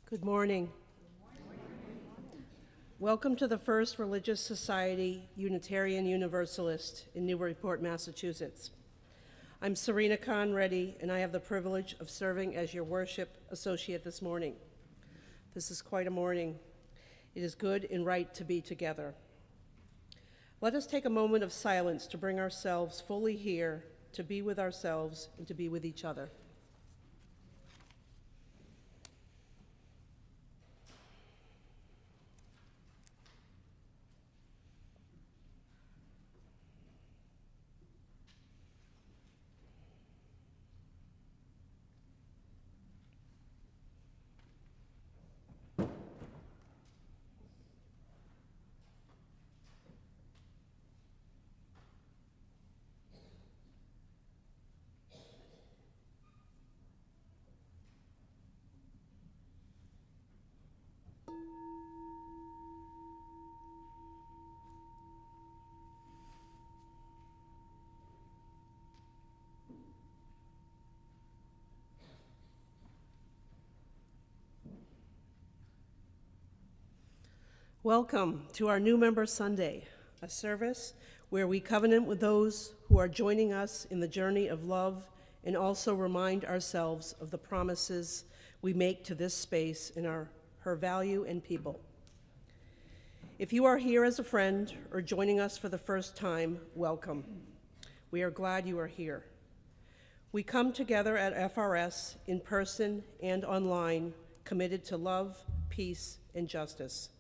Good morning. Welcome to the First Religious Society Unitarian Universalist in Newburyport, Massachusetts. I'm Serena Conreddy, and I have the privilege of serving as your worship associate this morning. This is quite a morning. It is good and right to be together. Let us take a moment of silence to bring ourselves fully here, to be with ourselves and to be with each other. Welcome to our New Member Sunday, a service where we covenant with those who are joining us in the journey of love and also remind ourselves of the promises we make to this space in her value and people. If you are here as a friend or joining us for the first time, welcome. We are glad you are here. We come together at FRS in person and online, committed to love, peace, and justice.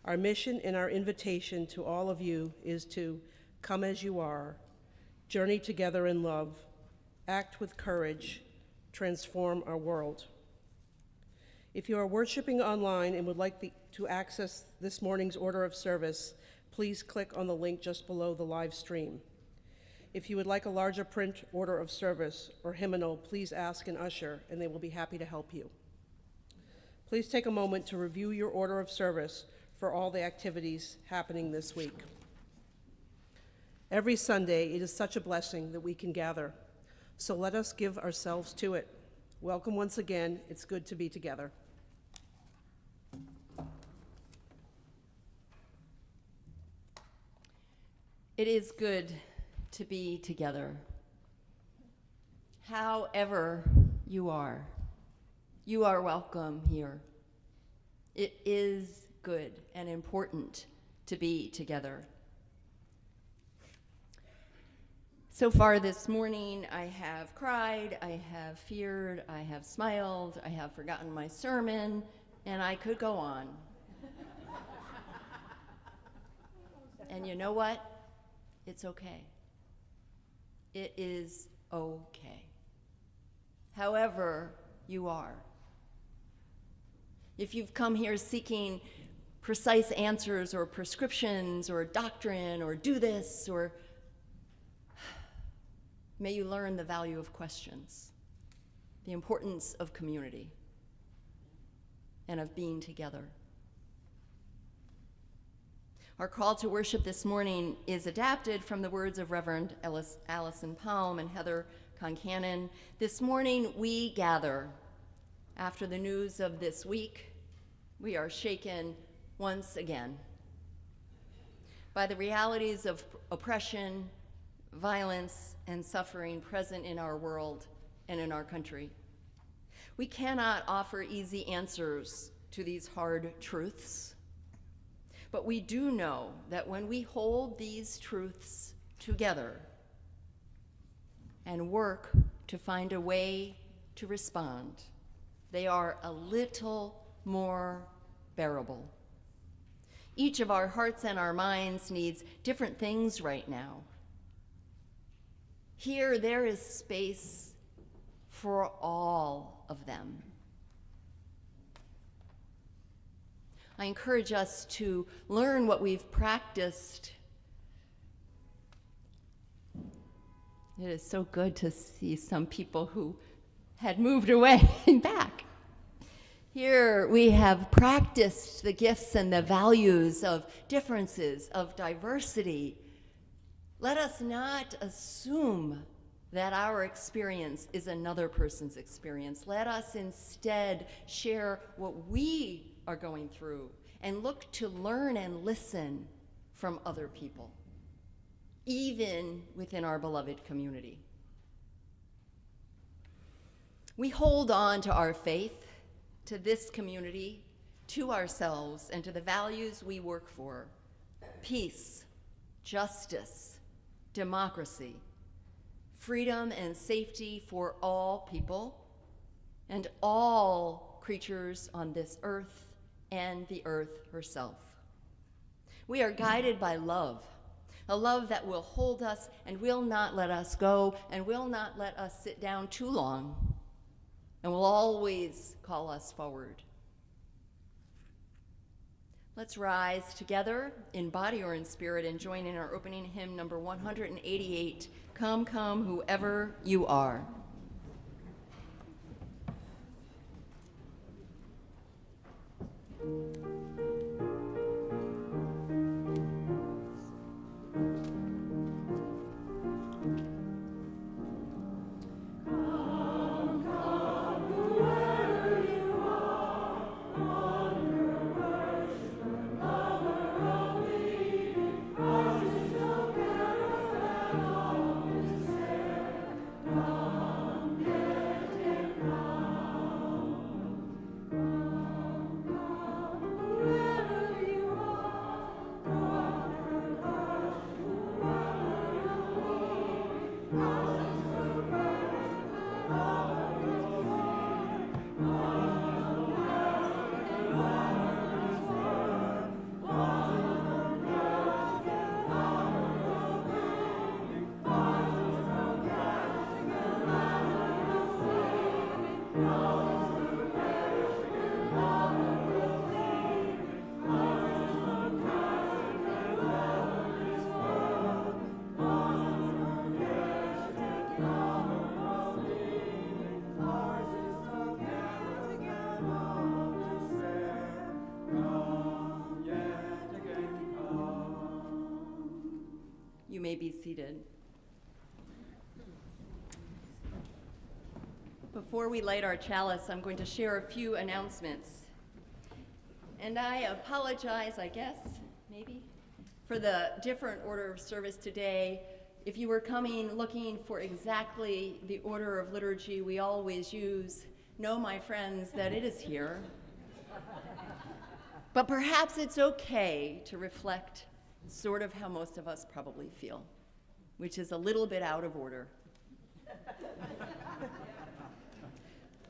Our mission and our invitation to all of you is to come as you are, journey together in love, act with courage, transform our world. If you are worshiping online and would like to access this morning's order of service, please click on the link just below the live stream. If you would like a larger print order of service or hymnal, please ask an usher and they will be happy to help you. Please take a moment to review your order of service for all the activities happening this week. Every Sunday, it is such a blessing that we can gather, so let us give ourselves to it. Welcome once again. It's good to be together. It is good to be together. However you are welcome here. It is good and important to be together. So far this morning, I have cried, I have feared, I have smiled, I have forgotten my sermon, and I could go on. And you know what? It's okay. It is okay. However you are. If you've come here seeking precise answers or prescriptions or doctrine or do this, or may you learn the value of questions, the importance of community, and of being together. Our call to worship this morning is adapted from the words of Reverend Allison Palm and Heather Concannon. This morning we gather. After the news of this week, we are shaken once again by the realities of oppression, violence, and suffering present in our world and in our country. We cannot offer easy answers to these hard truths, but we do know that when we hold these truths together and work to find a way to respond, they are a little more bearable. Each of our hearts and our minds needs different things right now. Here, there is space for all of them. I encourage us to learn what we've practiced. It is so good to see some people who had moved away back. Here we have practiced the gifts and the values of differences, of diversity. Let us not assume that our experience is another person's experience. Let us instead share what we are going through and look to learn and listen from other people, even within our beloved community. We hold on to our faith, to this community, to ourselves, and to the values we work for: peace, justice, democracy, freedom and safety for all people and all creatures on this earth and the earth herself. We are guided by love, a love that will hold us and will not let us go and will not let us sit down too long and will always call us forward. Let's rise together in body or in spirit and join in our opening hymn number 188, Come, Come, Whoever You Are. You may be seated. Before we light our chalice, I'm going to share a few announcements. And I apologize, I guess, maybe, for the different order of service today. If you were coming looking for exactly the order of liturgy we always use, know, my friends, that it is here. But perhaps it's okay to reflect sort of how most of us probably feel, which is a little bit out of order.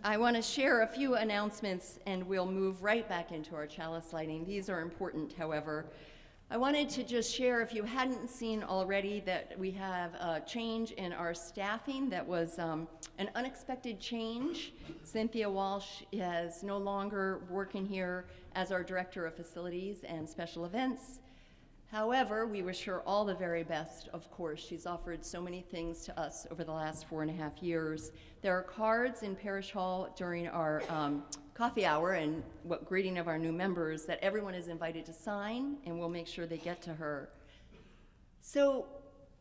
I want to share a few announcements and we'll move right back into our chalice lighting. These are important, however. I wanted to just share, if you hadn't seen already, that we have a change in our staffing that was an unexpected change. Cynthia Walsh is no longer working here as our Director of Facilities and Special Events. However, we wish her all the very best, of course. She's offered so many things to us over the last 4.5 years. There are cards in Parish Hall during our coffee hour and greeting of our new members that everyone is invited to sign, and we'll make sure they get to her. So,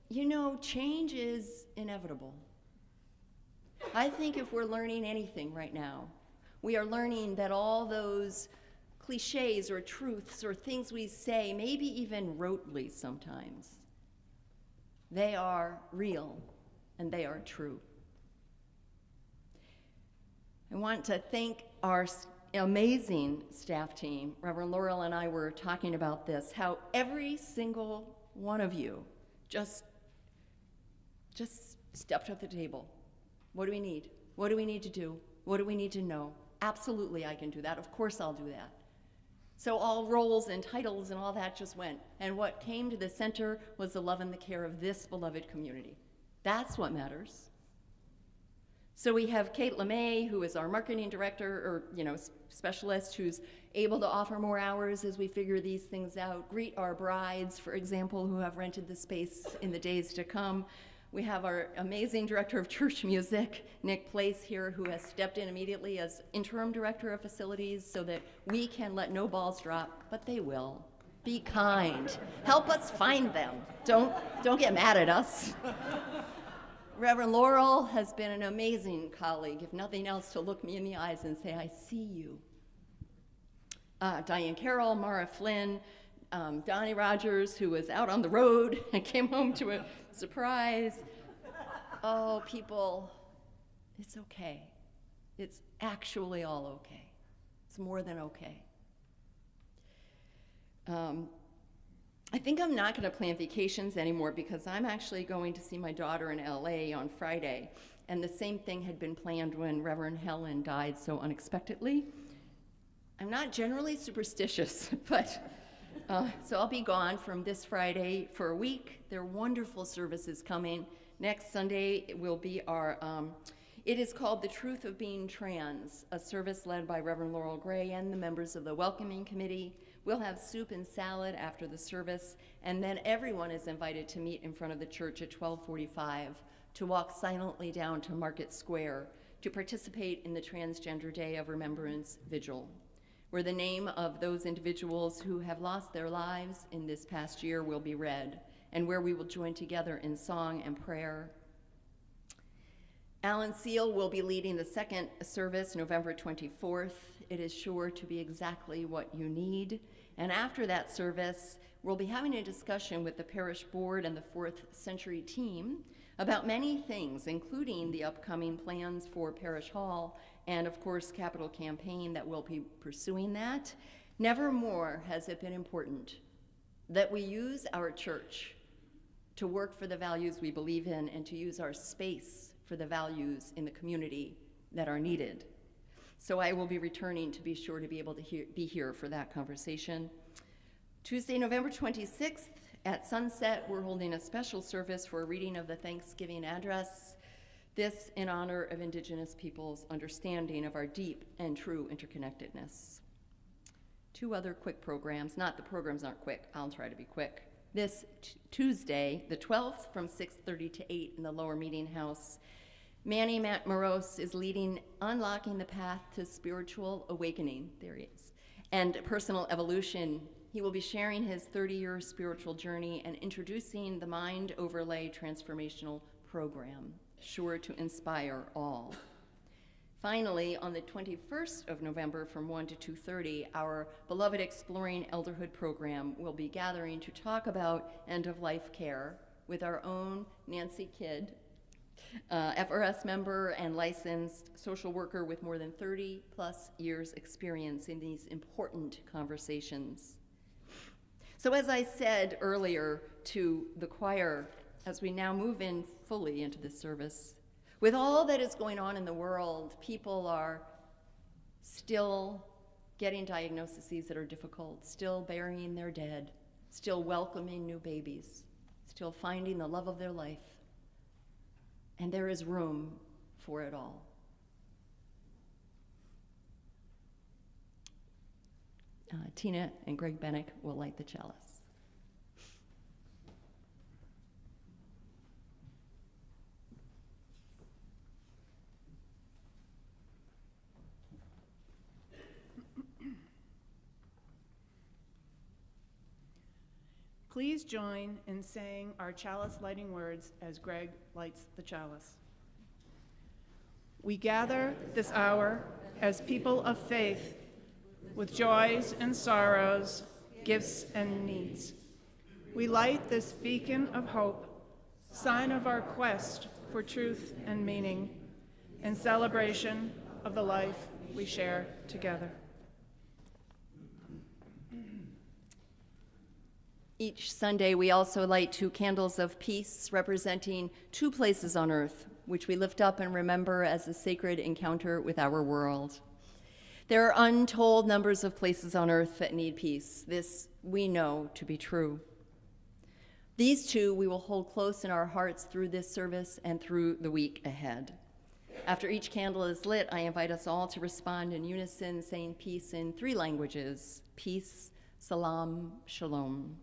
you know, change is inevitable. I think if we're learning anything right now, we are learning that all those cliches or truths or things we say, maybe even rotely sometimes, they are real and they are true. I want to thank our amazing staff team. Reverend Laurel and I were talking about this, how every single one of you just stepped up to the table. What do we need? What do we need to do? What do we need to know? Absolutely, I can do that. Of course I'll do that. So all roles and titles and all that just went. And what came to the center was the love and the care of this beloved community. That's what matters. So we have Kate LeMay, who is our marketing director, or specialist, who's able to offer more hours as we figure these things out. Greet our brides, for example, who have rented the space in the days to come. We have our amazing director of church music, Nick Place, here, who has stepped in immediately as interim director of facilities so that we can let no balls drop, but they will. Be kind. Help us find them. Don't get mad at us. Reverend Laurel has been an amazing colleague, if nothing else, to look me in the eyes and say, I see you. Diane Carroll, Mara Flynn, Donnie Rogers, who was out on the road and came home to a surprise. Oh, people, it's okay. It's actually all okay. It's more than okay. I think I'm not going to plan vacations anymore because I'm actually going to see my daughter in LA on Friday. And the same thing had been planned when Reverend Helen died so unexpectedly. I'm not generally superstitious, but so I'll be gone from this Friday for a week. There are wonderful services coming. Next Sunday it will be our, it is called The Truth of Being Trans, a service led by Reverend Laurel Gray and the members of the Welcoming Committee. We'll have soup and salad after the service, and then everyone is invited to meet in front of the church at 12:45 to walk silently down to Market Square to participate in the Transgender Day of Remembrance Vigil, where the name of those individuals who have lost their lives in this past year will be read, and where we will join together in song and prayer. Alan Seal will be leading the second service, November 24th. It is sure to be exactly what you need. And after that service, we'll be having a discussion with the parish board and the 4th Century team about many things, including the upcoming plans for Parish Hall and, of course, capital campaign that will be pursuing that. Never more has it been important that we use our church to work for the values we believe in and to use our space for the values in the community that are needed. So I will be returning to be sure to be able to be here for that conversation. Tuesday, November 26th at sunset, we're holding a special service for a reading of the Thanksgiving address. This in honor of Indigenous peoples' understanding of our deep and true interconnectedness. Two other quick programs. Not the programs aren't quick, I'll try to be quick. This Tuesday, the 12th, from 6:30 to 8 in the lower meeting house, Manny Matt Morose is leading Unlocking the Path to Spiritual Awakening, there he is, and Personal Evolution. He will be sharing his 30-year spiritual journey and introducing the Mind Overlay Transformational Program, sure to inspire all. Finally, on the 21st of November from 1 to 2:30, our beloved Exploring Elderhood program will be gathering to talk about end-of-life care with our own Nancy Kidd, FRS member and licensed social worker with more than 30-plus years experience in these important conversations. So as I said earlier to the choir, as we now move in fully into this service, with all that is going on in the world, people are still getting diagnoses that are difficult, still burying their dead, still welcoming new babies, still finding the love of their life. And there is room for it all. Tina and Greg Bennick will light the chalice. Please join in saying our chalice lighting words as Greg lights the chalice. We gather this hour as people of faith with joys and sorrows, gifts and needs. We light this beacon of hope, sign of our quest for truth and meaning, in celebration of the life we share together. Each Sunday, we also light 2 candles of peace representing 2 places on earth, which we lift up and remember as a sacred encounter with our world. There are untold numbers of places on earth that need peace. This we know to be true. These 2 we will hold close in our hearts through this service and through the week ahead. After each candle is lit, I invite us all to respond in unison, saying peace in 3 languages: peace, salam, shalom.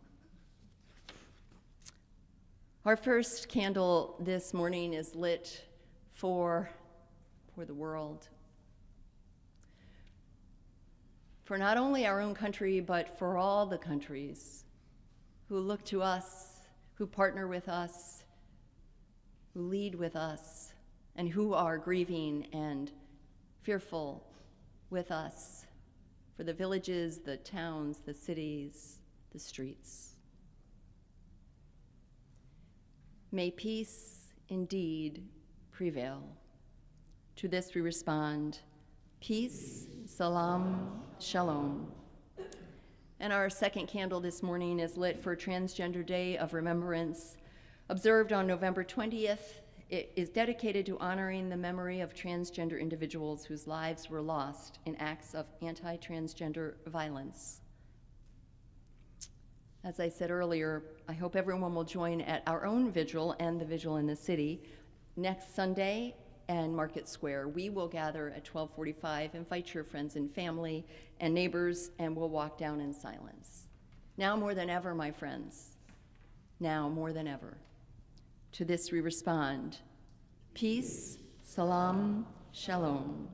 Our first candle this morning is lit for the world. For not only our own country, but for all the countries who look to us, who partner with us, who lead with us and who are grieving and fearful with us for the villages, the towns, the cities, the streets. May peace indeed prevail. To this we respond, peace, salam, shalom. And our second candle this morning is lit for Transgender Day of Remembrance, observed on November 20th. It is dedicated to honoring the memory of transgender individuals whose lives were lost in acts of anti-transgender violence. As I said earlier, I hope everyone will join at our own vigil and the vigil in the city next Sunday and Market Square. We will gather at 12:45, invite your friends and family and neighbors, and we'll walk down in silence. Now more than ever, my friends, now more than ever. To this we respond, peace, salam, shalom.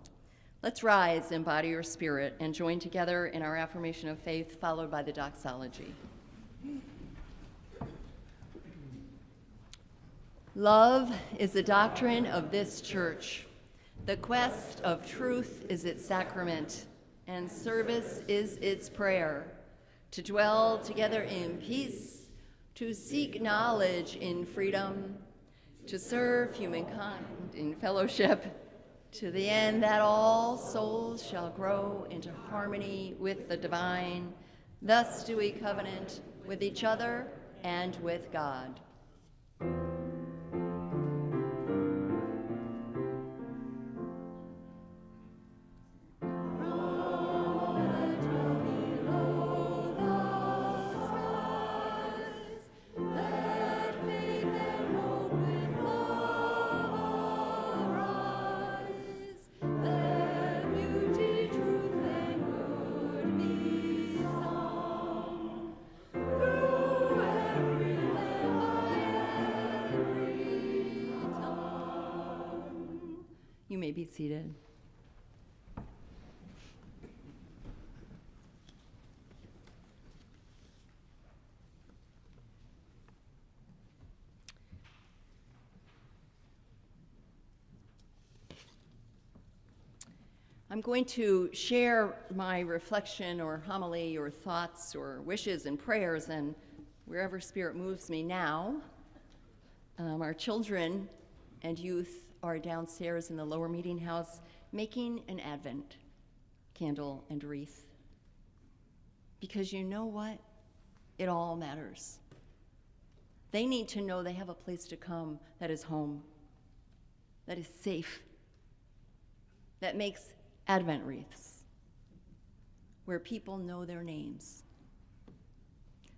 Let's rise in body or spirit and join together in our affirmation of faith, followed by the doxology. Love is the doctrine of this church. The quest of truth is its sacrament, and service is its prayer. To dwell together in peace, to seek knowledge in freedom, to serve humankind in fellowship, to the end that all souls shall grow into harmony with the divine. Thus do we covenant with each other and with God. You may be seated. I'm going to share my reflection or homily or thoughts or wishes and prayers, and wherever Spirit moves me now. Our children and youth are downstairs in the lower meeting house making an Advent candle and wreath. Because you know what? It all matters. They need to know they have a place to come that is home, that is safe, that makes Advent wreaths, where people know their names.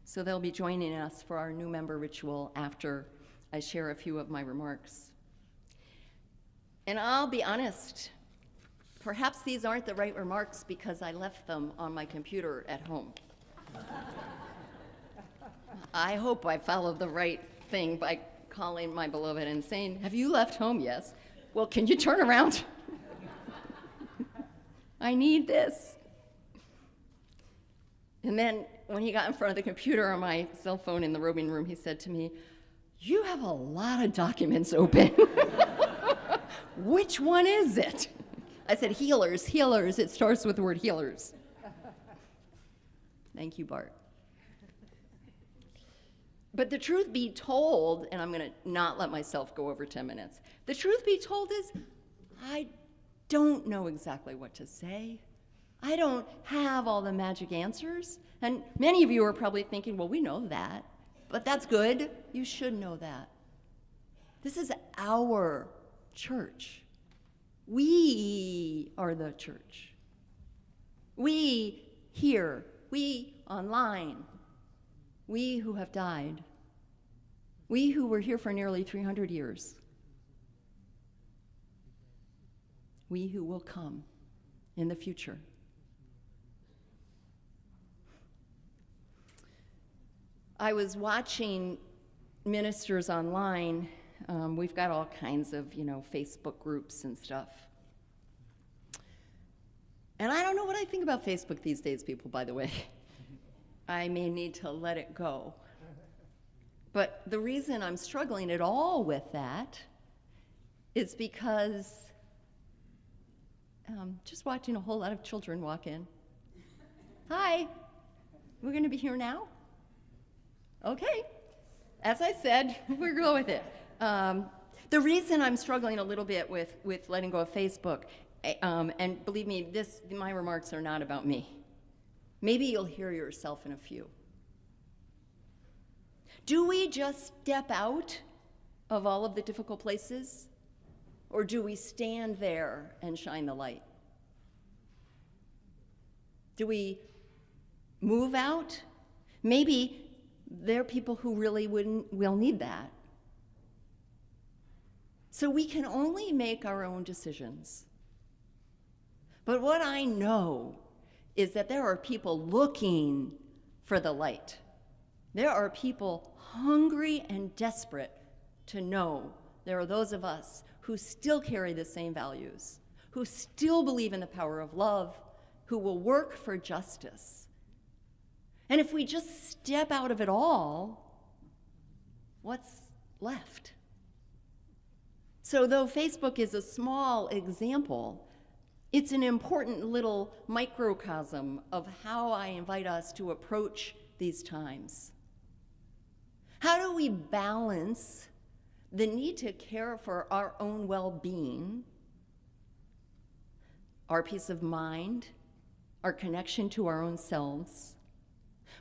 So they'll be joining us for our new member ritual after I share a few of my remarks. And I'll be honest, perhaps these aren't the right remarks because I left them on my computer at home. I hope I followed the right thing by calling my beloved and saying, "Have you left home?" "Yes." "Well, can you turn around?" "I need this." And then when he got in front of the computer on my cell phone in the robing room, he said to me, "You have a lot of documents open." "Which one is it?" I said, "Healers, healers. It starts with the word healers." Thank you, Bart. But the truth be told, and I'm going to not let myself go over 10 minutes. The truth be told is, I don't know exactly what to say. I don't have all the magic answers. And many of you are probably thinking, well, we know that. But that's good. You should know that. This is our church. We are the church. We here, we online, we who have died, we who were here for nearly 300 years, we who will come in the future. I was watching ministers online. We've got all kinds of, Facebook groups and stuff. And I don't know what I think about Facebook these days, people, by the way. I may need to let it go. But the reason I'm struggling at all with that is because just watching a whole lot of children walk in. Hi, we're going to be here now? Okay. As I said, we're going to go with it. The reason I'm struggling a little bit with letting go of Facebook, and believe me, my remarks are not about me. Maybe you'll hear yourself in a few. Do we just step out of all of the difficult places, or do we stand there and shine the light? Do we move out? Maybe there are people who really will need that. So we can only make our own decisions. But what I know is that there are people looking for the light. There are people hungry and desperate to know there are those of us who still carry the same values, who still believe in the power of love, who will work for justice. And if we just step out of it all, what's left? So though Facebook is a small example, it's an important little microcosm of how I invite us to approach these times. How do we balance the need to care for our own well-being, our peace of mind, our connection to our own selves,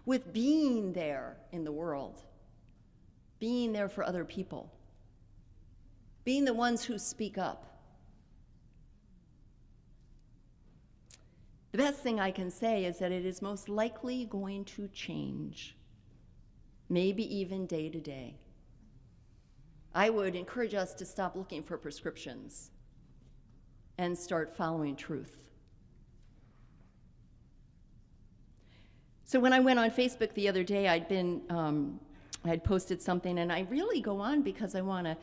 with being there in the world, being there for other people, being the ones who speak up? The best thing I can say is that it is most likely going to change, maybe even day to day. I would encourage us to stop looking for prescriptions and start following truth. So when I went on Facebook the other day, I'd posted something, and I really go on because I want to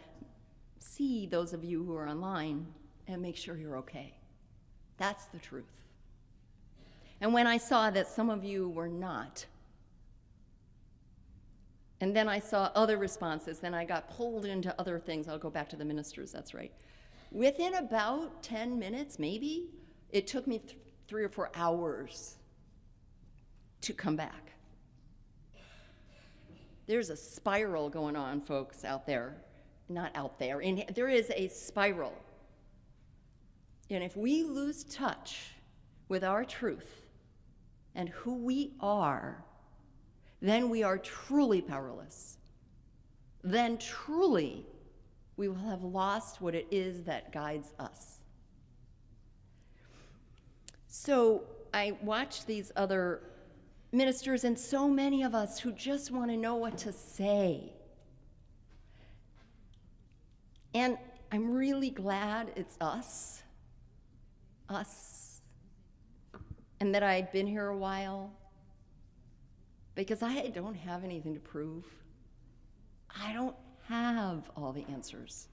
see those of you who are online and make sure you're okay. That's the truth. And when I saw that some of you were not, and then I saw other responses, then I got pulled into other things. I'll go back to the ministers, that's right. Within about 10 minutes, maybe, it took me 3 or 4 hours to come back. There's a spiral going on, folks, out there. Not out there. And there is a spiral. And if we lose touch with our truth and who we are, then we are truly powerless. Then truly we will have lost what it is that guides us. So I watched these other ministers and so many of us who just want to know what to say. And I'm really glad it's us, and that I've been here a while, because I don't have anything to prove. I don't have all the answers.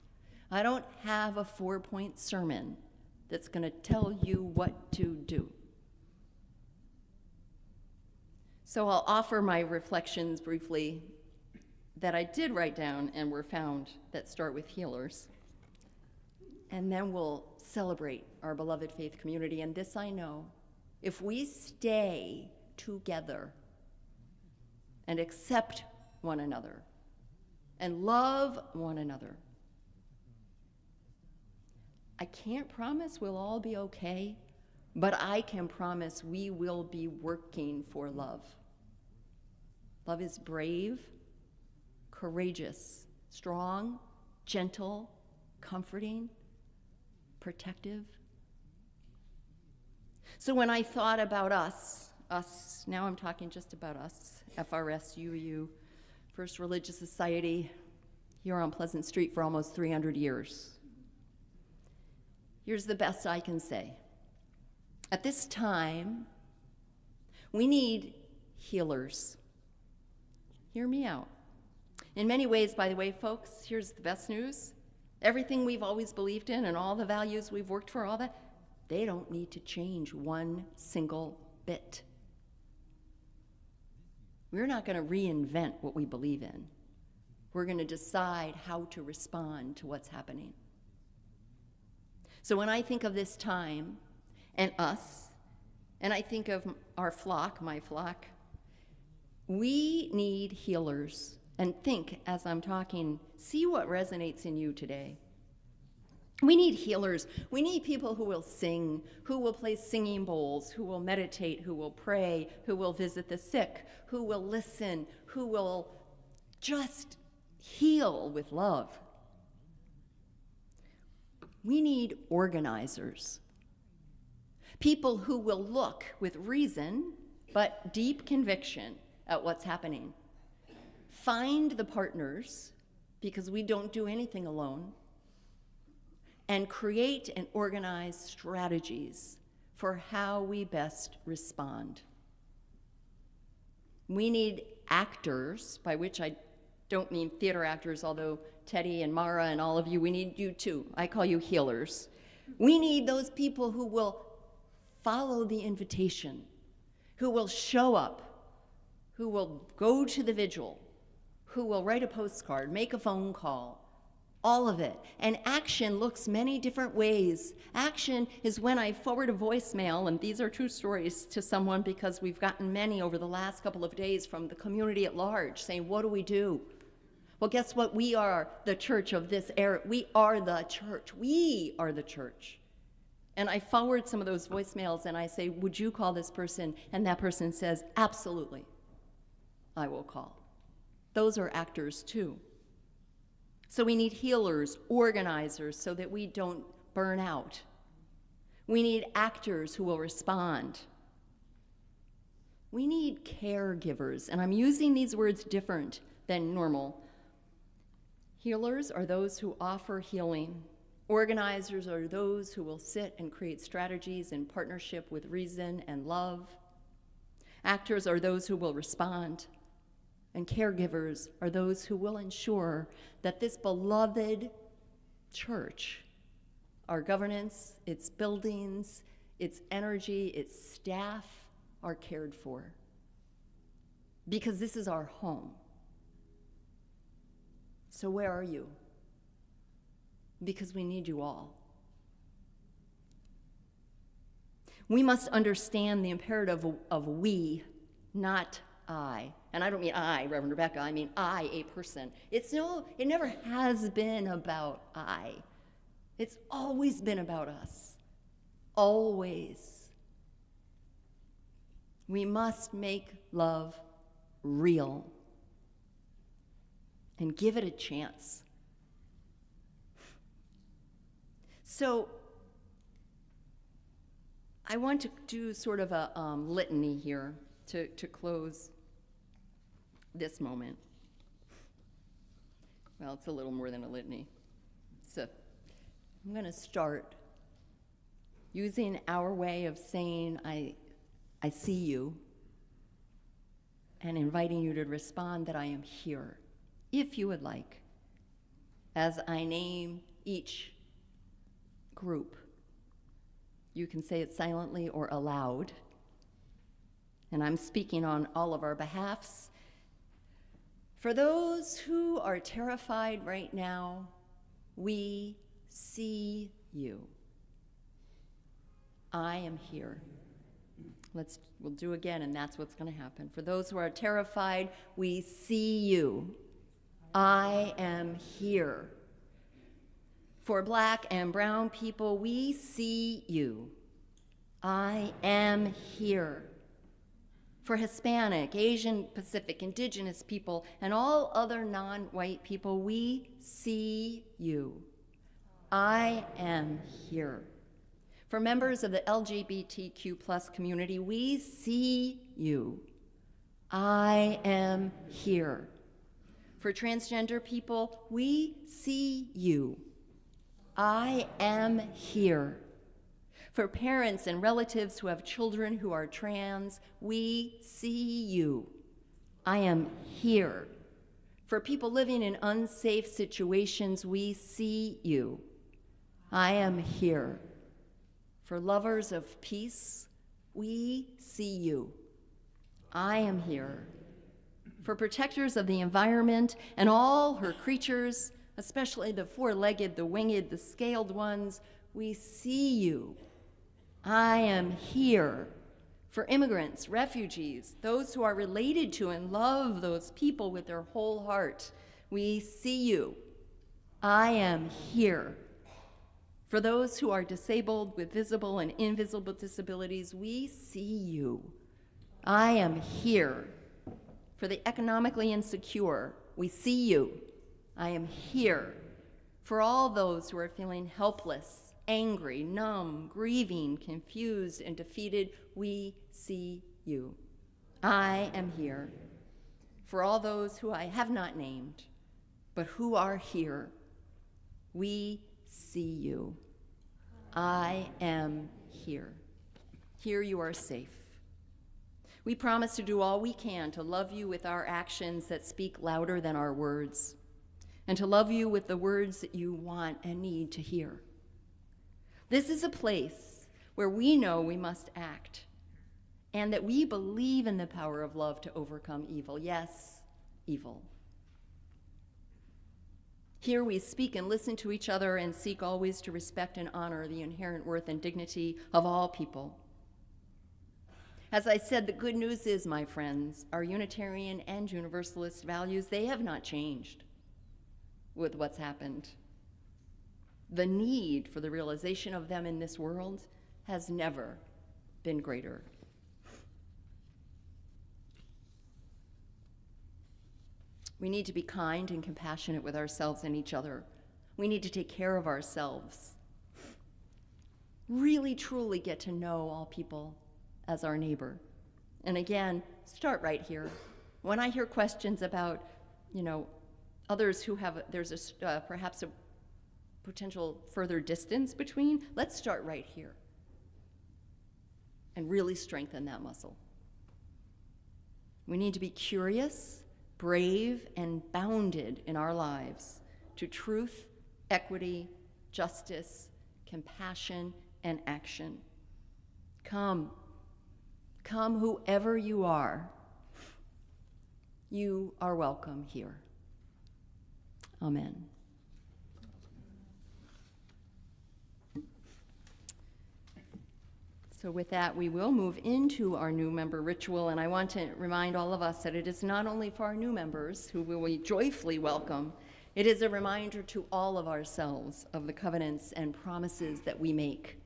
I don't have a 4-point sermon that's going to tell you what to do. So I'll offer my reflections briefly that I did write down and were found that start with healers. And then we'll celebrate our beloved faith community. And this I know, if we stay together and accept one another and love one another, I can't promise we'll all be okay, but I can promise we will be working for love. Love is brave, courageous, strong, gentle, comforting, protective. So when I thought about us, now I'm talking just about us, FRS, UU, First Religious Society, here on Pleasant Street for almost 300 years. Here's the best I can say. At this time, we need healers. Hear me out. In many ways, by the way, folks, here's the best news. Everything we've always believed in and all the values we've worked for, all that, they don't need to change one single bit. We're not going to reinvent what we believe in. We're going to decide how to respond to what's happening. So when I think of this time and us, and I think of our flock, my flock, we need healers. And think as I'm talking, see what resonates in you today. We need healers. We need people who will sing, who will play singing bowls, who will meditate, who will pray, who will visit the sick, who will listen, who will just heal with love. We need organizers. People who will look with reason, but deep conviction at what's happening. Find the partners, because we don't do anything alone, and create and organize strategies for how we best respond. We need actors, by which I don't mean theater actors, although Teddy and Mara and all of you, we need you too. I call you healers. We need those people who will follow the invitation, who will show up, who will go to the vigil, who will write a postcard, make a phone call, all of it. And action looks many different ways. Action is when I forward a voicemail, and these are true stories, to someone, because we've gotten many over the last couple of days from the community at large saying, what do we do? Well, guess what? We are the church of this era. We are the church. We are the church. And I forward some of those voicemails and I say, would you call this person? And that person says, absolutely, I will call. Those are actors too. So we need healers, organizers, so that we don't burn out. We need actors who will respond. We need caregivers, and I'm using these words different than normal. Healers are those who offer healing. Organizers are those who will sit and create strategies in partnership with reason and love. Actors are those who will respond. And caregivers are those who will ensure that this beloved church, our governance, its buildings, its energy, its staff, are cared for. Because this is our home. So where are you? Because we need you all. We must understand the imperative of we, not I. And I don't mean I, Reverend Rebecca, I mean I, a person. It never has been about I. It's always been about us. Always. We must make love real and give it a chance. So I want to do sort of a litany here to close this moment. Well, it's a little more than a litany. So I'm going to start using our way of saying, I see you, and inviting you to respond that I am here, if you would like, as I name each group. You can say it silently or aloud, and I'm speaking on all of our behalfs. For those who are terrified right now, we see you. I am here. We'll do again, and that's what's going to happen. For those who are terrified, we see you. I am here. For Black and brown people, we see you. I am here. For Hispanic, Asian, Pacific, Indigenous people, and all other non-white people, we see you. I am here. For members of the LGBTQ+ community, we see you. I am here. For transgender people, we see you. I am here. For parents and relatives who have children who are trans, we see you. I am here. For people living in unsafe situations, we see you. I am here. For lovers of peace, we see you. I am here. For protectors of the environment and all her creatures, especially the four-legged, the winged, the scaled ones, we see you. I am here. For immigrants, refugees, those who are related to and love those people with their whole heart, we see you. I am here. For those who are disabled with visible and invisible disabilities, we see you. I am here. For the economically insecure, we see you. I am here. For all those who are feeling helpless, angry, numb, grieving, confused, and defeated, we see you. I am here. For all those who I have not named, but who are here, we see you. I am here. Here you are safe. We promise to do all we can to love you with our actions that speak louder than our words, and to love you with the words that you want and need to hear. This is a place where we know we must act, and that we believe in the power of love to overcome evil. Yes, evil. Here we speak and listen to each other and seek always to respect and honor the inherent worth and dignity of all people. As I said, the good news is, my friends, our Unitarian and Universalist values, they have not changed with what's happened. The need for the realization of them in this world has never been greater. We need to be kind and compassionate with ourselves and each other. We need to take care of ourselves. Really, truly get to know all people as our neighbor. And again, start right here. When I hear questions about, others who have, there's perhaps a potential further distance between, let's start right here and really strengthen that muscle. We need to be curious, brave, and bounded in our lives to truth, equity, justice, compassion, and action. Come whoever you are. You are welcome here. Amen. So with that, we will move into our new member ritual, and I want to remind all of us that it is not only for our new members, who we joyfully welcome, it is a reminder to all of ourselves of the covenants and promises that we make.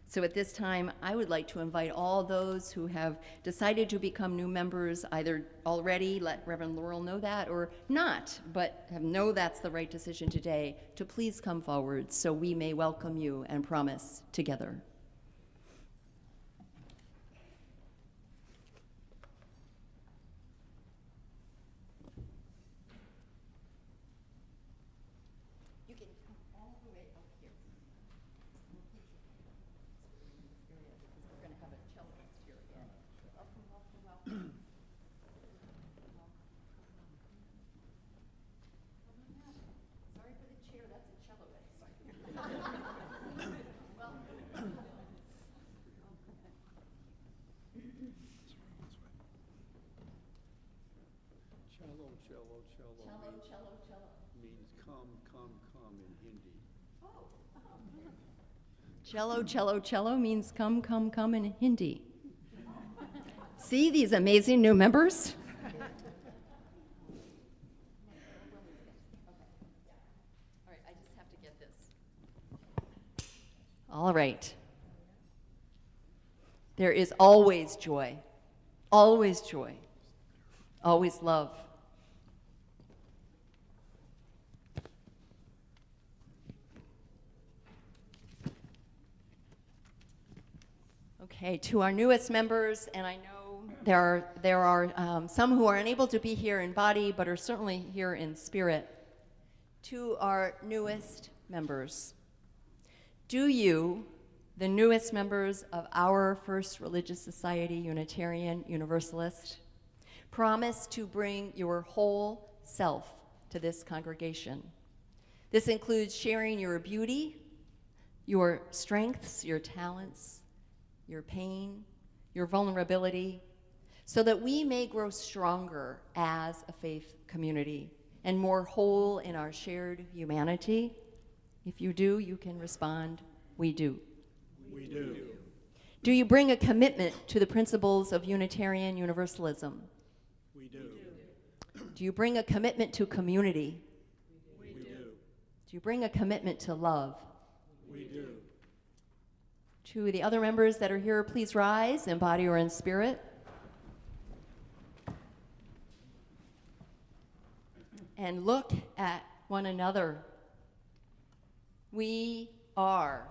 So at this time, I would like to invite all those who have decided to become new members, either already let Reverend Laurel know that, or not, but know that's the right decision today, to please come forward so we may welcome you and promise together. Means come in Hindi. Cello, cello, cello means come in Hindi. See these amazing new members? All right, I just have to get this. All right. There is always joy, always love. Okay, to our newest members, and I know there are some who are unable to be here in body, but are certainly here in spirit. To our newest members, do you, the newest members of our First Religious Society, Unitarian Universalist, promise to bring your whole self to this congregation? This includes sharing your beauty, your strengths, your talents, your pain, your vulnerability, so that we may grow stronger as a faith community and more whole in our shared humanity. If you do, you can respond, We do. We do. Do you bring a commitment to the principles of Unitarian Universalism? We do. Do you bring a commitment to community? We do. Do you bring a commitment to love? We do. To the other members that are here, please rise in body or in spirit. And look at one another. We are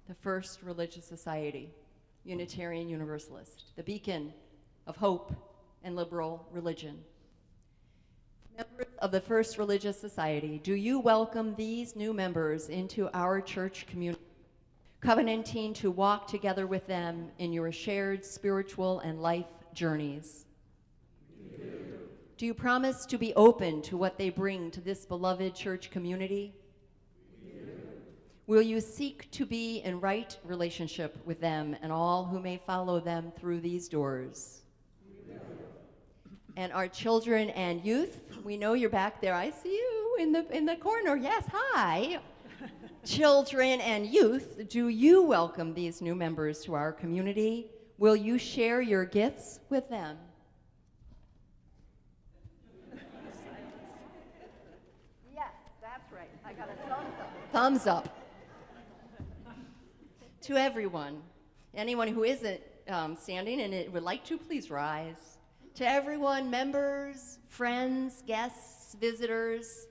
the first religious society, Unitarian Universalist, the beacon of hope and liberal religion. Members of the First Religious Society, do you welcome these new members into our church community, covenanting to walk together with them in your shared spiritual and life journeys? Do you promise to be open to what they bring to this beloved church community? Will you seek to be in right relationship with them and all who may follow them through these doors? And our children and youth, we know you're back there. I see you in the corner. Yes, hi. Children and youth, do you welcome these new members to our community? Will you share your gifts with them? Yes, that's right. I got a thumbs up. Thumbs up. To everyone, anyone who isn't standing and would like to, please rise. To everyone, members, friends, guests, visitors,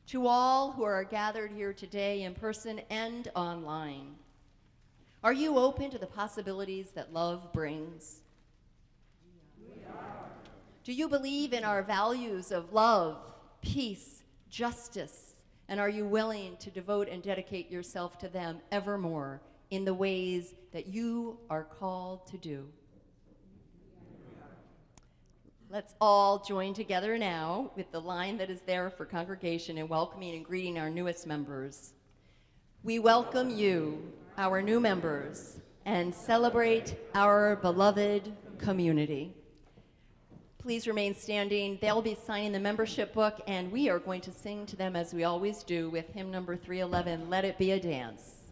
to all who are gathered here today in person and online, are you open to the possibilities that love brings? We are. Do you believe in our values of love, peace, justice, and are you willing to devote and dedicate yourself to them evermore in the ways that you are called to do? Let's all join together now with the line that is there for congregation in welcoming and greeting our newest members. We welcome you, our new members, and celebrate our beloved community. Please remain standing. They'll be signing the membership book, and we are going to sing to them as we always do with hymn number 311, Let It Be a Dance.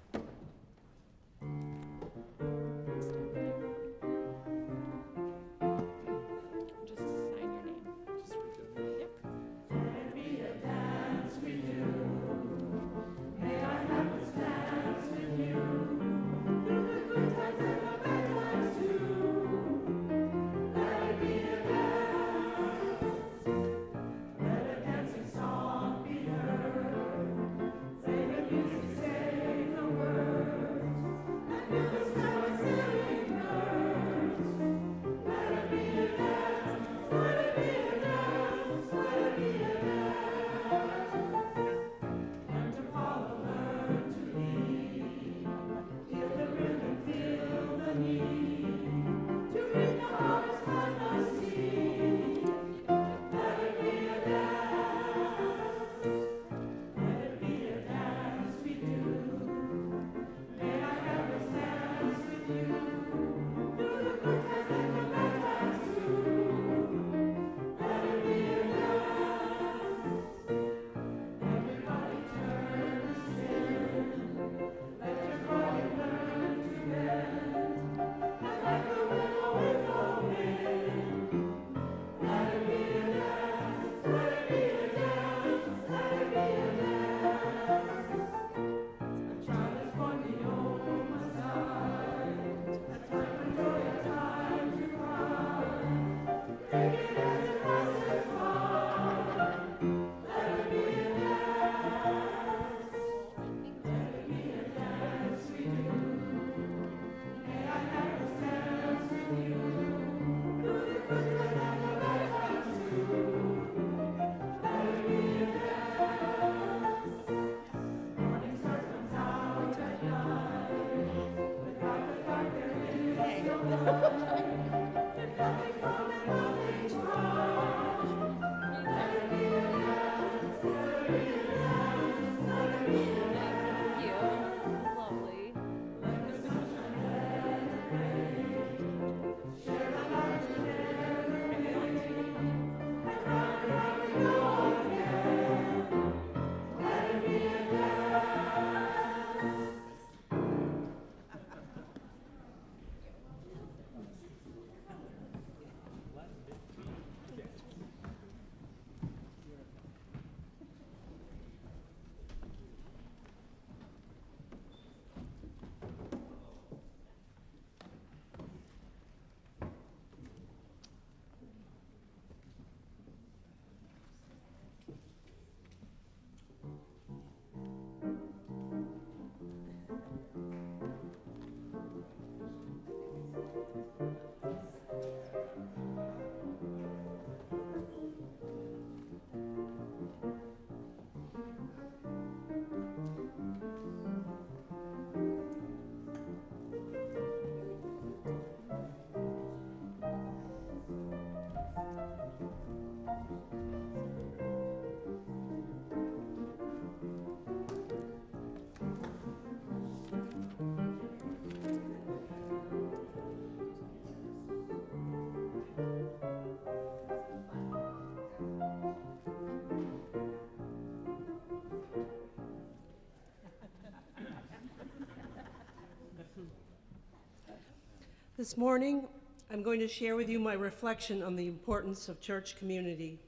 This morning, I'm going to share with you my reflection on the importance of church community,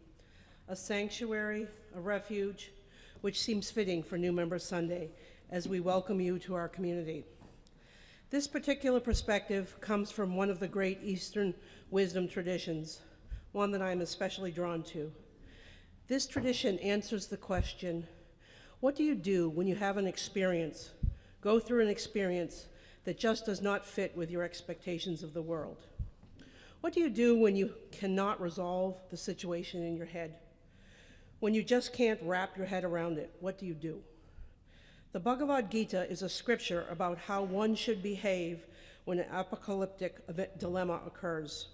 a sanctuary, a refuge, which seems fitting for New Member Sunday as we welcome you to our community. This particular perspective comes from one of the great Eastern wisdom traditions, one that I'm especially drawn to. This tradition answers the question, what do you do when you have an experience, go through an experience that just does not fit with your expectations of the world? What do you do when you cannot resolve the situation in your head? When you just can't wrap your head around it, what do you do? The Bhagavad Gita is a scripture about how one should behave when an apocalyptic dilemma occurs.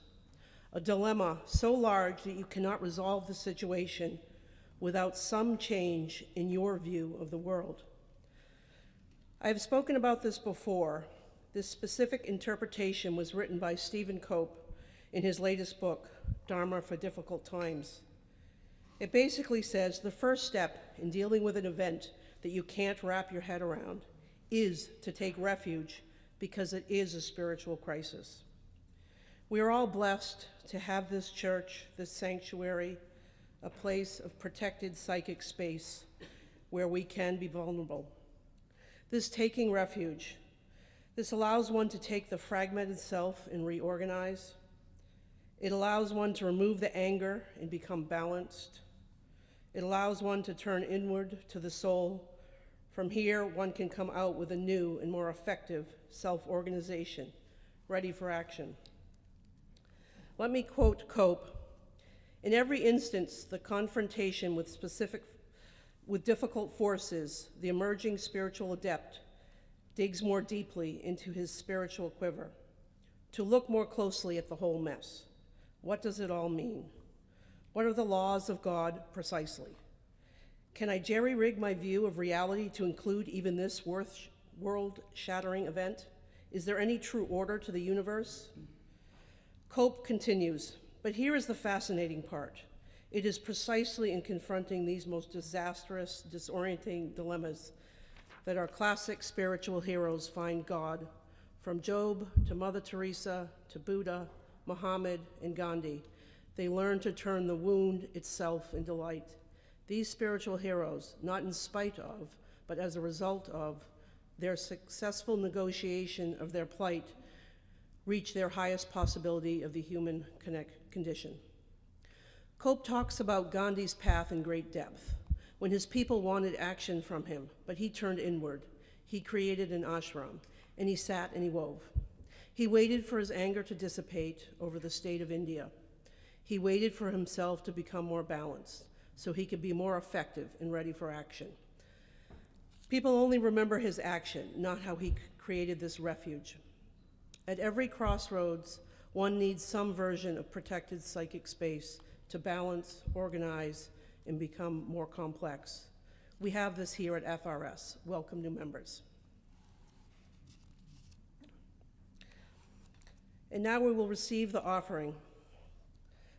A dilemma so large that you cannot resolve the situation without some change in your view of the world. I have spoken about this before. This specific interpretation was written by Stephen Cope in his latest book, Dharma for Difficult Times. It basically says the first step in dealing with an event that you can't wrap your head around is to take refuge because it is a spiritual crisis. We are all blessed to have this church, this sanctuary, a place of protected psychic space where we can be vulnerable. This taking refuge, this allows one to take the fragmented self and reorganize. It allows one to remove the anger and become balanced. It allows one to turn inward to the soul. From here, one can come out with a new and more effective self-organization, ready for action. Let me quote Cope. In every instance, the confrontation with difficult forces, the emerging spiritual adept digs more deeply into his spiritual quiver to look more closely at the whole mess. What does it all mean? What are the laws of God precisely? Can I jerry-rig my view of reality to include even this world-shattering event? Is there any true order to the universe? Cope continues, but here is the fascinating part. It is precisely in confronting these most disastrous, disorienting dilemmas that our classic spiritual heroes find God, from Job to Mother Teresa to Buddha, Muhammad, and Gandhi. They learn to turn the wound itself into light. These spiritual heroes, not in spite of, but as a result of their successful negotiation of their plight, reach their highest possibility of the human condition. Cope talks about Gandhi's path in great depth. When his people wanted action from him, but he turned inward, he created an ashram, and he sat and he wove. He waited for his anger to dissipate over the state of India. He waited for himself to become more balanced, so he could be more effective and ready for action. People only remember his action, not how he created this refuge. At every crossroads, one needs some version of protected psychic space to balance, organize, and become more complex. We have this here at FRS. Welcome, new members. And now we will receive the offering.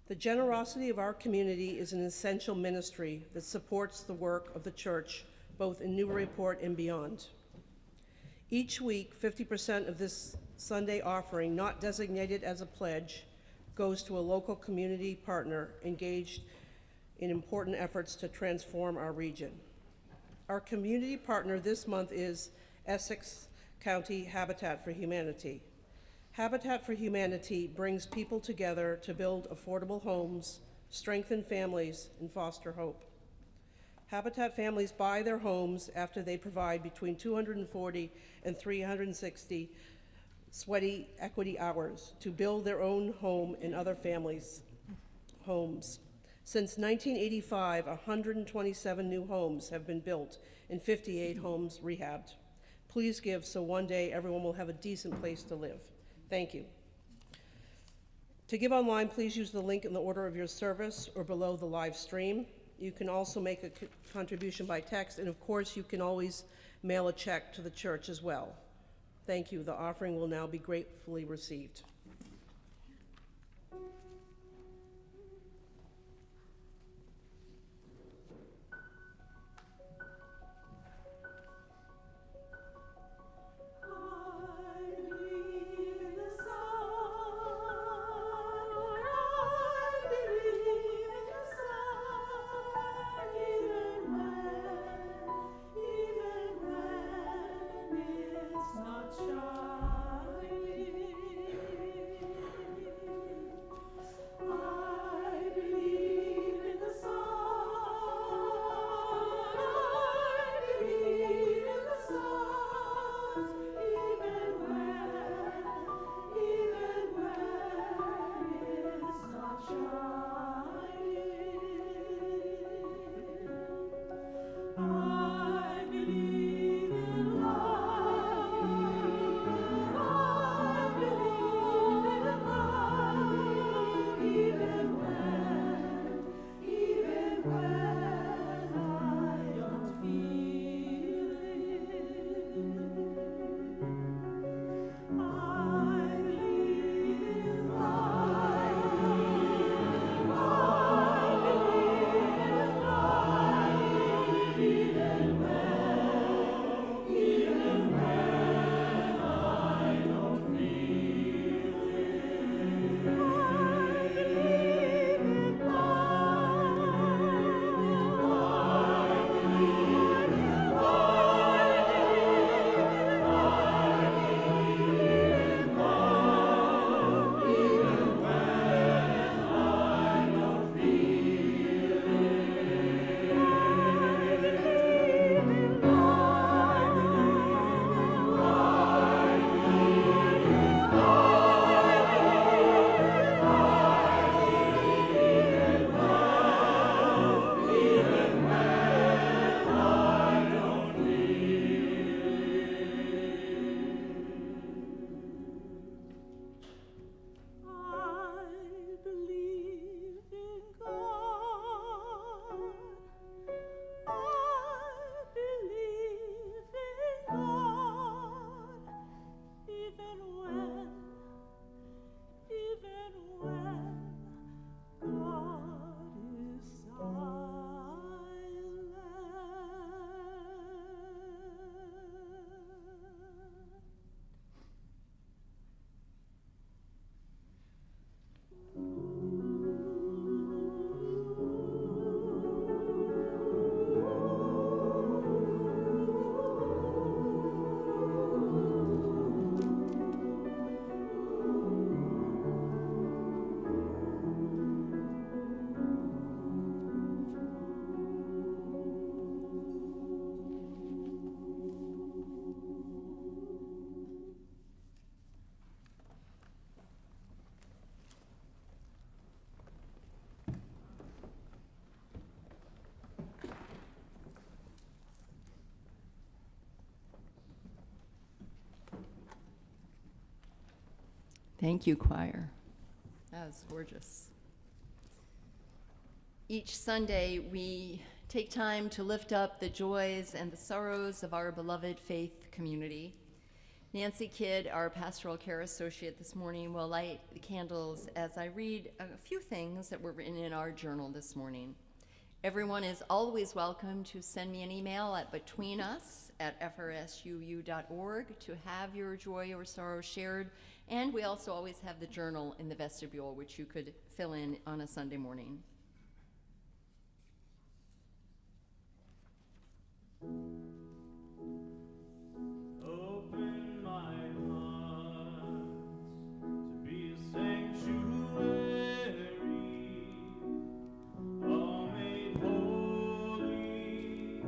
The generosity of our community is an essential ministry that supports the work of the church, both in Newburyport and beyond. Each week, 50% of this Sunday offering, not designated as a pledge, goes to a local community partner engaged in important efforts to transform our region. Our community partner this month is Essex County Habitat for Humanity. Habitat for Humanity brings people together to build affordable homes, strengthen families, and foster hope. Habitat families buy their homes after they provide between 240 and 360 sweaty equity hours to build their own home and other families' homes. Since 1985, 127 new homes have been built and 58 homes rehabbed. Please give so one day everyone will have a decent place to live. Thank you. To give online, please use the link in the order of your service or below the live stream. You can also make a contribution by text, and of course, you can always mail a check to the church as well. Thank you. The offering will now be gratefully received. Thank you, choir. That was gorgeous. Each Sunday, we take time to lift up the joys and the sorrows of our beloved faith community. Nancy Kidd, our pastoral care associate this morning, will light the candles as I read a few things that were written in our journal this morning. Everyone is always welcome to send me an email at betweenus@frsuu.org to have your joy or sorrow shared. And we also always have the journal in the vestibule, which you could fill in on a Sunday morning. Open my heart to be a sanctuary, all made holy,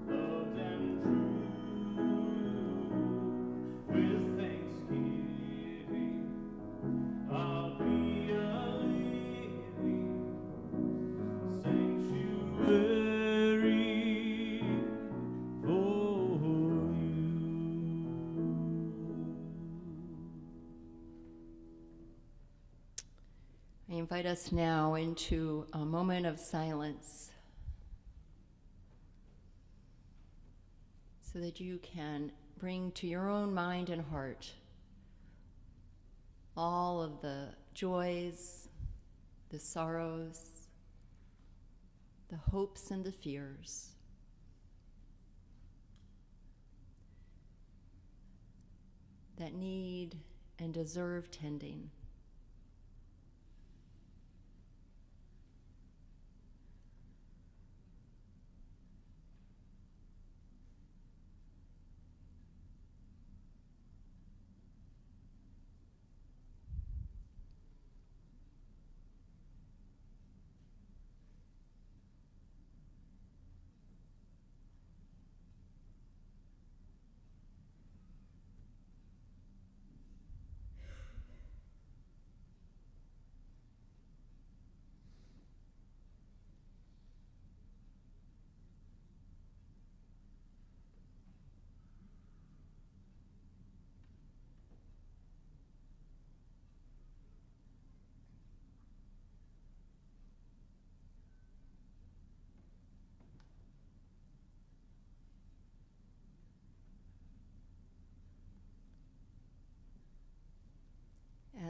loved and true. With thanksgiving, I'll be a living invite us now into a moment of silence so that you can bring to your own mind and heart all of the joys, the sorrows, the hopes and the fears that need and deserve tending.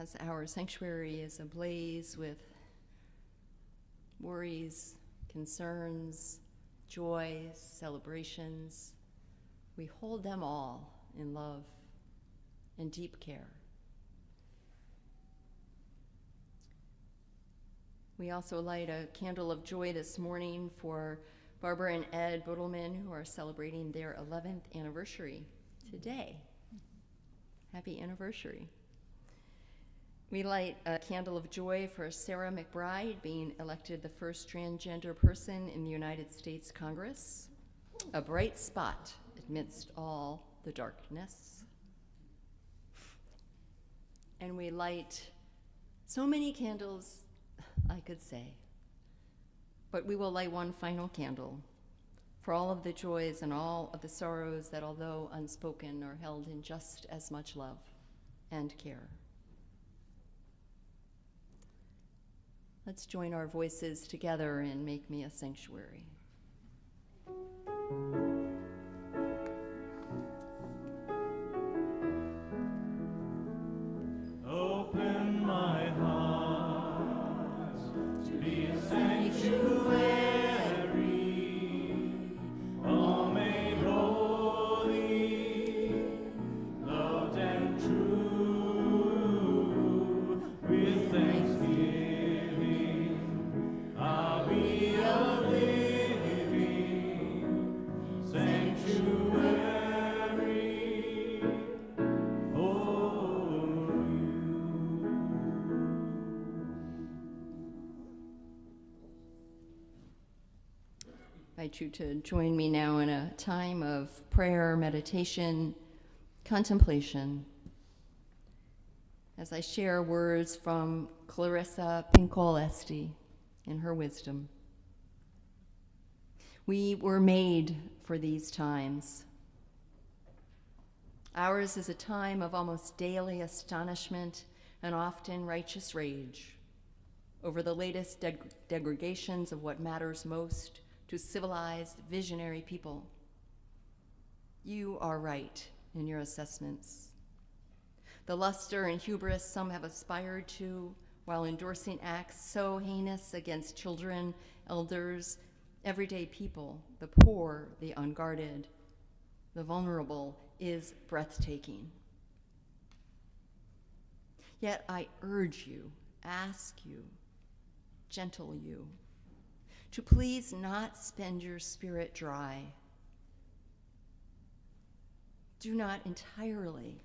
As our sanctuary is ablaze with worries, concerns, joys, celebrations, we hold them all in love and deep care. We also light a candle of joy this morning for Barbara and Ed Bodelman, who are celebrating their 11th anniversary today. Happy anniversary. We light a candle of joy for Sarah McBride being elected the first transgender person in the United States Congress, a bright spot amidst all the darkness. And we light so many candles, I could say, but we will light one final candle for all of the joys and all of the sorrows that, although unspoken, are held in just as much love and care. Let's join our voices together and make me a sanctuary. Open my heart to be a sanctuary, all made holy, loved and true, with thanksgiving. I'll be a living sanctuary for you. I invite you to join me now in a time of prayer, meditation, contemplation, as I share words from Clarissa Pinkola Esty in her wisdom. We were made for these times. Ours is a time of almost daily astonishment and often righteous rage over the latest degradations of what matters most to civilized, visionary people. You are right in your assessments. The luster and hubris some have aspired to while endorsing acts so heinous against children, elders, everyday people, the poor, the unguarded, the vulnerable, is breathtaking. Yet I urge you, ask you, gentle you, to please not spend your spirit dry. Do not entirely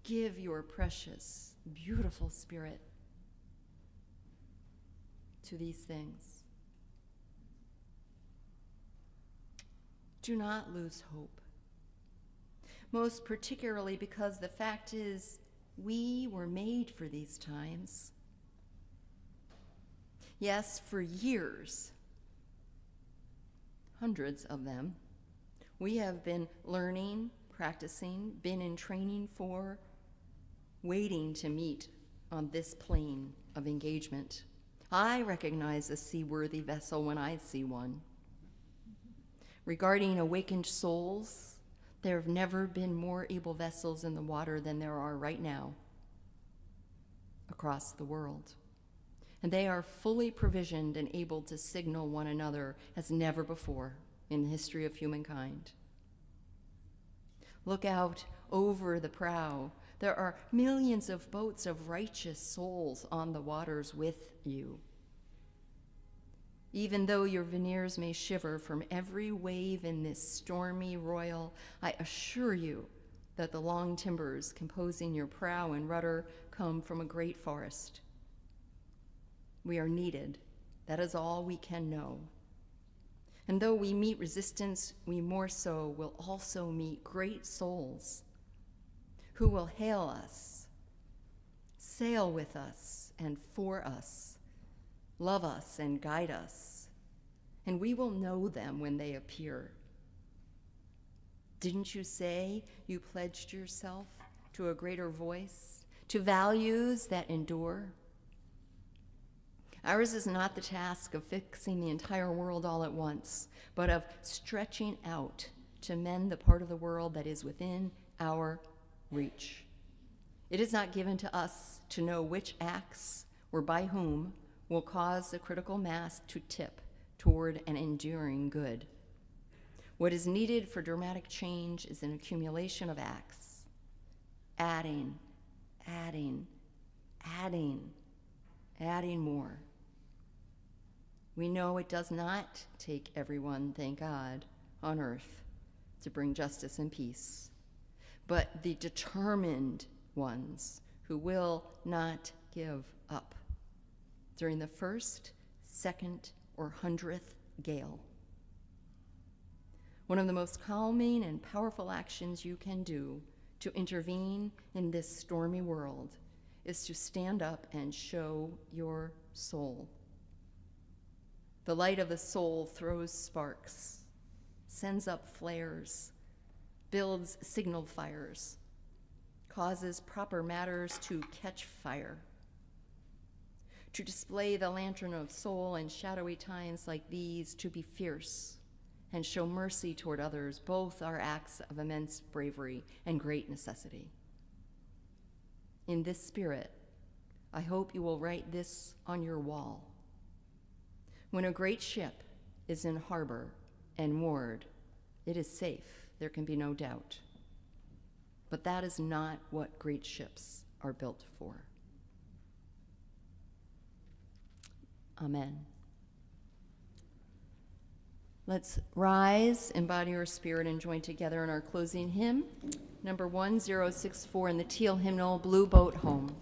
give your precious, beautiful spirit to these things. Do not lose hope, most particularly because the fact is we were made for these times. Yes, for years, hundreds of them, we have been learning, practicing, been in training for, waiting to meet on this plane of engagement. I recognize a seaworthy vessel when I see one. Regarding awakened souls, there have never been more able vessels in the water than there are right now across the world. And they are fully provisioned and able to signal one another as never before in the history of humankind. Look out over the prow. There are millions of boats of righteous souls on the waters with you. Even though your veneers may shiver from every wave in this stormy royal, I assure you that the long timbers composing your prow and rudder come from a great forest. We are needed. That is all we can know. And though we meet resistance, we more so will also meet great souls who will hail us, sail with us and for us, love us and guide us, and we will know them when they appear. Didn't you say you pledged yourself to a greater voice, to values that endure? Ours is not the task of fixing the entire world all at once, but of stretching out to mend the part of the world that is within our reach. It is not given to us to know which acts or by whom will cause the critical mass to tip toward an enduring good. What is needed for dramatic change is an accumulation of acts, adding more. We know it does not take everyone, thank God, on earth to bring justice and peace, but the determined ones who will not give up during the first, second, or 100th gale. One of the most calming and powerful actions you can do to intervene in this stormy world is to stand up and show your soul. The light of the soul throws sparks, sends up flares, builds signal fires, causes proper matters to catch fire. To display the lantern of soul in shadowy times like these, to be fierce and show mercy toward others, both are acts of immense bravery and great necessity. In this spirit, I hope you will write this on your wall. When a great ship is in harbor and moored, it is safe, there can be no doubt. But that is not what great ships are built for. Amen. Let's rise, embody our spirit, and join together in our closing hymn, number 1064 in the teal hymnal, Blue Boat Home.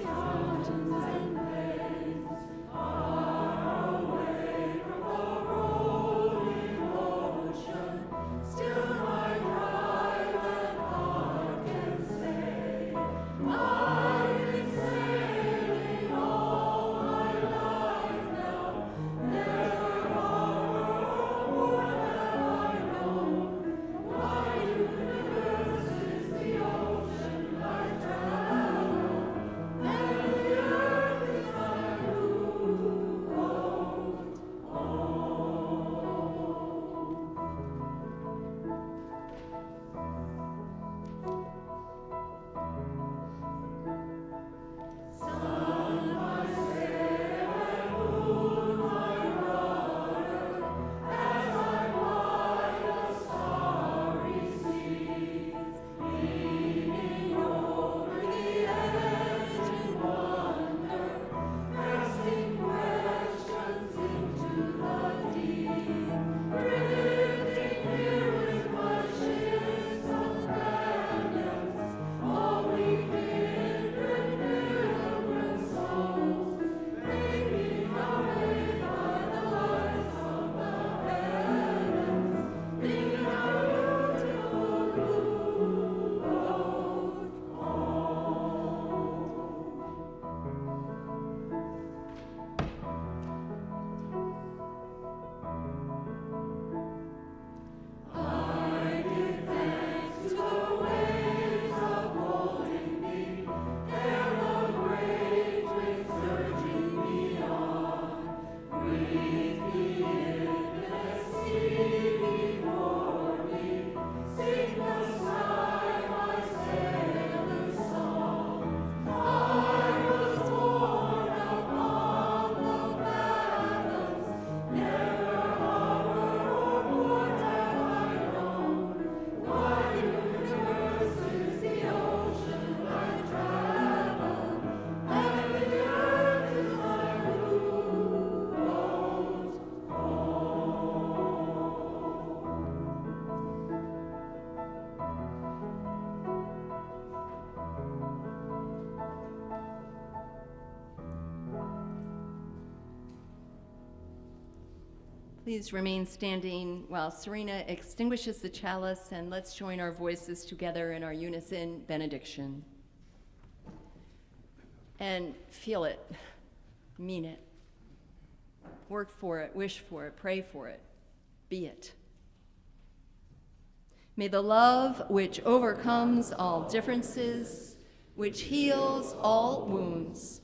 Mountains and plains are Please remain standing while Serena extinguishes the chalice, and let's join our voices together in our unison benediction. And feel it, mean it, work for it, wish for it, pray for it, be it. May the love which overcomes all differences, which heals all wounds,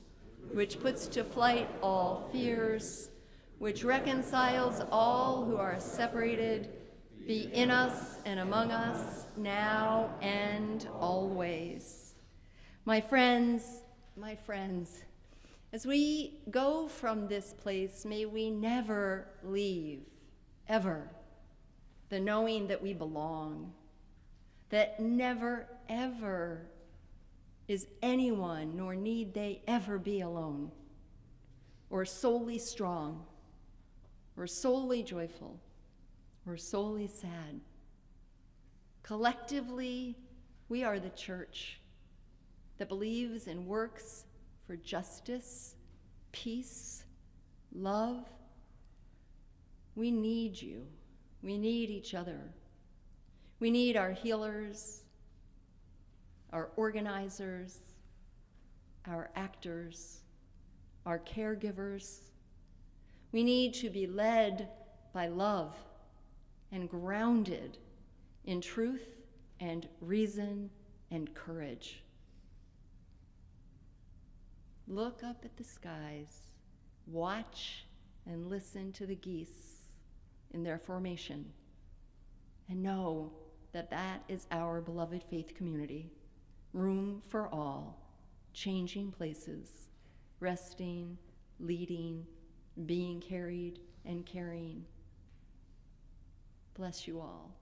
which puts to flight all fears, which reconciles all who are separated, be in us and among us now and always. My friends, as we go from this place, may we never leave, ever, the knowing that we belong, that never, ever is anyone, nor need they ever be alone, or solely strong, or solely joyful, or solely sad. Collectively, we are the church that believes and works for justice, peace, love. We need you. We need each other. We need our healers, our organizers, our actors, our caregivers. We need to be led by love and grounded in truth and reason and courage. Look up at the skies, watch and listen to the geese in their formation, and know that that is our beloved faith community. Room for all, changing places, resting, leading, being carried, and caring. Bless you all.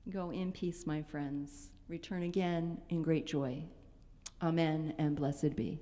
Go in peace, my friends. Return again in great joy. Amen, and blessed be.